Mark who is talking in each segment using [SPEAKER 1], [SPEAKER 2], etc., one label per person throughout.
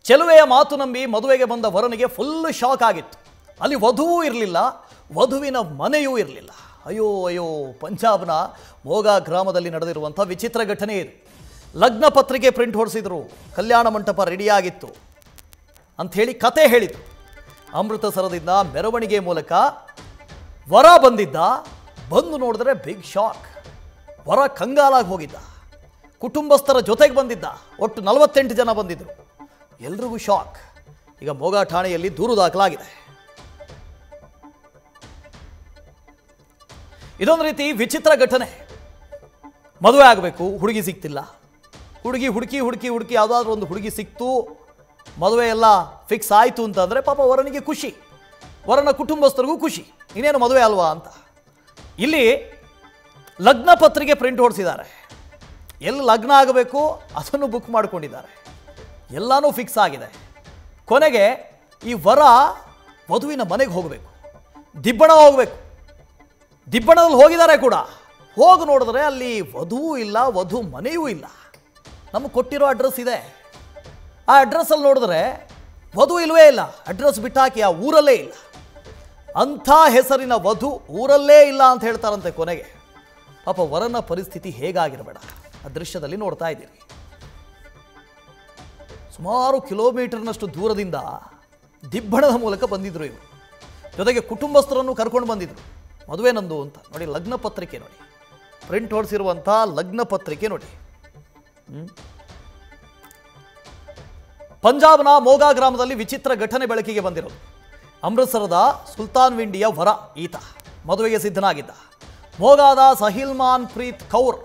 [SPEAKER 1] ಚೆಲುವೆಯ ಮಾತು ನಂಬಿ ಮದುವೆಗೆ ಬಂದ ವರನಿಗೆ ಫುಲ್ ಶಾಕ್ ಆಗಿತ್ತು. ಅಲ್ಲಿ ವಧುವೂ ಇರಲಿಲ್ಲ, ವಧುವಿನ ಮನೆಯೂ ಇರಲಿಲ್ಲ. ಅಯ್ಯೋ ಅಯ್ಯೋ, ಪಂಜಾಬ್ನ ಮೋಗಾ ಗ್ರಾಮದಲ್ಲಿ ನಡೆದಿರುವಂಥ ವಿಚಿತ್ರ ಘಟನೆ ಇದು. ಲಗ್ನ ಪತ್ರಿಕೆ ಪ್ರಿಂಟ್ ಹೊಡಿಸಿದ್ರು, ಕಲ್ಯಾಣ ಮಂಟಪ ರೆಡಿಯಾಗಿತ್ತು ಅಂಥೇಳಿ ಕತೆ ಹೇಳಿದರು. ಅಮೃತಸರದಿಂದ ಮೆರವಣಿಗೆ ಮೂಲಕ ವರ ಬಂದಿದ್ದ. ಬಂದು ನೋಡಿದ್ರೆ ಬಿಗ್ ಶಾಕ್. ವರ ಕಂಗಾಲಾಗಿ ಹೋಗಿದ್ದ. ಕುಟುಂಬಸ್ಥರ ಜೊತೆಗೆ ಬಂದಿದ್ದ. ಒಟ್ಟು 48 ಜನ ಬಂದಿದ್ದರು. ಎಲ್ರಿಗೂ ಶಾಕ್. ಈಗ ಮೋಗಾ ಠಾಣೆಯಲ್ಲಿ ದೂರು ದಾಖಲಾಗಿದೆ. ಇದೊಂದು ರೀತಿ ವಿಚಿತ್ರ ಘಟನೆ. ಮದುವೆ ಆಗಬೇಕು, ಹುಡುಗಿ ಸಿಗ್ತಿಲ್ಲ. ಹುಡುಕಿ ಯಾವುದಾದ್ರೂ ಒಂದು ಹುಡುಗಿ ಸಿಕ್ತು, ಮದುವೆ ಎಲ್ಲ ಫಿಕ್ಸ್ ಆಯಿತು ಅಂತಂದರೆ ಪಾಪ ವರನಿಗೆ ಖುಷಿ, ವರನ ಕುಟುಂಬಸ್ಥರಿಗೂ ಖುಷಿ, ಇನ್ನೇನು ಮದುವೆ ಅಲ್ವಾ ಅಂತ. ಇಲ್ಲಿ ಲಗ್ನ ಪತ್ರಿಕೆ ಪ್ರಿಂಟ್ ಹೊಡಿಸಿದ್ದಾರೆ. ಎಲ್ಲಿ ಲಗ್ನ ಆಗಬೇಕು ಅದನ್ನು ಬುಕ್ ಮಾಡಿಕೊಂಡಿದ್ದಾರೆ. ಎಲ್ಲನೂ ಫಿಕ್ಸ್ ಆಗಿದೆ. ಕೊನೆಗೆ ಈ ವರ ವಧುವಿನ ಮನೆಗೆ ಹೋಗಬೇಕು, ದಿಬ್ಬಣ ಹೋಗಬೇಕು. ದಿಬ್ಬಣದಲ್ಲಿ ಹೋಗಿದ್ದಾರೆ ಕೂಡ. ಹೋಗಿ ನೋಡಿದ್ರೆ ಅಲ್ಲಿ ವಧುವೂ ಇಲ್ಲ, ವಧು ಮನೆಯೂ ಇಲ್ಲ. ನಮಗೆ ಕೊಟ್ಟಿರೋ ಅಡ್ರೆಸ್ ಇದೆ. ಆ ಅಡ್ರೆಸ್ಸಲ್ಲಿ ನೋಡಿದ್ರೆ ವಧು ಇಲ್ಲವೇ ಇಲ್ಲ. ಅಡ್ರೆಸ್ ಬಿಟ್ಟಾಕಿ ಆ ಊರಲ್ಲೇ ಇಲ್ಲ. ಅಂಥ ಹೆಸರಿನ ವಧು ಊರಲ್ಲೇ ಇಲ್ಲ ಅಂತ ಹೇಳ್ತಾರಂತೆ. ಕೊನೆಗೆ ಪಾಪ ವರನ ಪರಿಸ್ಥಿತಿ ಹೇಗಾಗಿರಬೇಡ. ಆ ದೃಶ್ಯದಲ್ಲಿ ನೋಡ್ತಾ ಇದ್ದೀರಿ. ಸುಮಾರು ಕಿಲೋಮೀಟರ್ನಷ್ಟು ದೂರದಿಂದ ದಿಬ್ಬಣದ ಮೂಲಕ ಬಂದಿದ್ರು ಇವರು. ಜೊತೆಗೆ ಕುಟುಂಬಸ್ಥರನ್ನು ಕರ್ಕೊಂಡು ಬಂದಿದ್ರು. ಮದುವೆ ನಂದು ಅಂತ ನೋಡಿ. ಲಗ್ನ ಪತ್ರಿಕೆ ನೋಡಿ, ಪ್ರಿಂಟ್ ಹೊಡಿಸಿರುವಂಥ ಲಗ್ನ ಪತ್ರಿಕೆ ನೋಡಿ. ಪಂಜಾಬ್ನ ಮೋಗಾ ಗ್ರಾಮದಲ್ಲಿ ವಿಚಿತ್ರ ಘಟನೆ ಬೆಳಕಿಗೆ ಬಂದಿರೋದು. ಅಮೃತಸರದ ಸುಲ್ತಾನ್ ವಿಂಡಿಯ ವರ ಈತ ಮದುವೆಗೆ ಸಿದ್ಧನಾಗಿದ್ದ. ಮೋಗಾದ ಸಹಿಲ್ಮಾನ್ ಪ್ರೀತ್ ಕೌರ್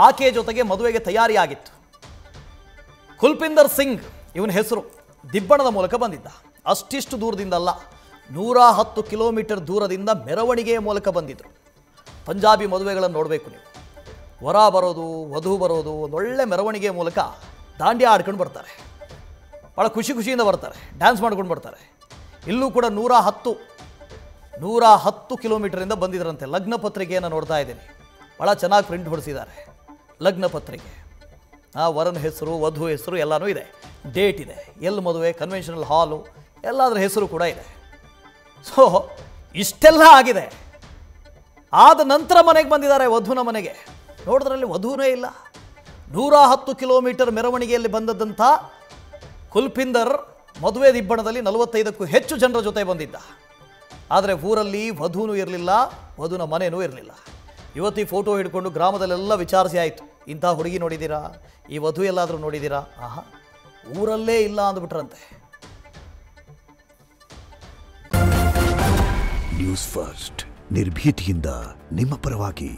[SPEAKER 1] ಆಕೆಯ ಜೊತೆಗೆ ಮದುವೆಗೆ ತಯಾರಿಯಾಗಿತ್ತು. ಕುಲ್ಪಿಂದರ್ ಸಿಂಗ್ ಇವನ ಹೆಸರು. ದಿಬ್ಬಣದ ಮೂಲಕ ಬಂದಿದ್ದ. ಅಷ್ಟಿಷ್ಟು ದೂರದಿಂದಲ್ಲ, 110 ಕಿಲೋಮೀಟರ್ ದೂರದಿಂದ ಮೆರವಣಿಗೆಯ ಮೂಲಕ ಬಂದಿದ್ದರು. ಪಂಜಾಬಿ ಮದುವೆಗಳನ್ನು ನೋಡಬೇಕು ನೀವು. ವರ ಬರೋದು, ವಧು ಬರೋದು, ಒಂದೊಳ್ಳೆ ಮೆರವಣಿಗೆಯ ಮೂಲಕ ದಾಂಡ್ಯ ಆಡ್ಕೊಂಡು ಬರ್ತಾರೆ. ಭಾಳ ಖುಷಿಯಿಂದ ಬರ್ತಾರೆ, ಡ್ಯಾನ್ಸ್ ಮಾಡ್ಕೊಂಡು ಬರ್ತಾರೆ. ಇಲ್ಲೂ ಕೂಡ 110 ಕಿಲೋಮೀಟರಿಂದ ಬಂದಿದ್ರಂತೆ. ಲಗ್ನ ಪತ್ರಿಕೆಯನ್ನು ನೋಡ್ತಾ ಇದ್ದೀನಿ. ಭಾಳ ಚೆನ್ನಾಗಿ ಪ್ರಿಂಟ್ ಹೊಡಿಸಿದ್ದಾರೆ ಲಗ್ನ ಪತ್ರಿಕೆ. ಆ ವರನ ಹೆಸರು, ವಧು ಹೆಸರು ಎಲ್ಲನೂ ಇದೆ. ಡೇಟ್ ಇದೆ, ಎಲ್ಲಿ ಮದುವೆ, ಕನ್ವೆನ್ಷನಲ್ ಹಾಲು, ಎಲ್ಲದರ ಹೆಸರು ಕೂಡ ಇದೆ. ಸೊ ಇಷ್ಟೆಲ್ಲ ಆಗಿದೆ. ಆದ ನಂತರ ಮನೆಗೆ ಬಂದಿದ್ದಾರೆ, ವಧುನ ಮನೆಗೆ. ನೋಡಿದ್ರಲ್ಲಿ ವಧುನೇ ಇಲ್ಲ. 110 ಕಿಲೋಮೀಟರ್ ಮೆರವಣಿಗೆಯಲ್ಲಿ ಬಂದದ್ದಂಥ ಕುಲ್ಪಿಂದರ್ ಮದುವೆ ದಿಬ್ಬಣದಲ್ಲಿ 45ಕ್ಕೂ ಹೆಚ್ಚು ಜನರ ಜೊತೆ ಬಂದಿದ್ದ. ಆದರೆ ಊರಲ್ಲಿ ವಧುನೂ ಇರಲಿಲ್ಲ, ವಧುನ ಮನೆಯೂ ಇರಲಿಲ್ಲ. ಇವತ್ತು ಈ ಫೋಟೋ ಹಿಡ್ಕೊಂಡು ಗ್ರಾಮದಲ್ಲೆಲ್ಲ ವಿಚಾರಿಸಿ ಆಯಿತು. ಇಂಥ ಹುಡುಗಿ ನೋಡಿದ್ದೀರಾ, ಈ ವಧು ಎಲ್ಲಾದರೂ ನೋಡಿದ್ದೀರಾ? ಆಹಾ, ಊರಲ್ಲೇ ಇಲ್ಲ ಅಂದ್ಬಿಟ್ರಂತೆ.
[SPEAKER 2] ನ್ಯೂಸ್ ಫಸ್ಟ್, ನಿರ್ಭೀತಿಯಿಂದ ನಿಮ್ಮ ಪರವಾಗಿ.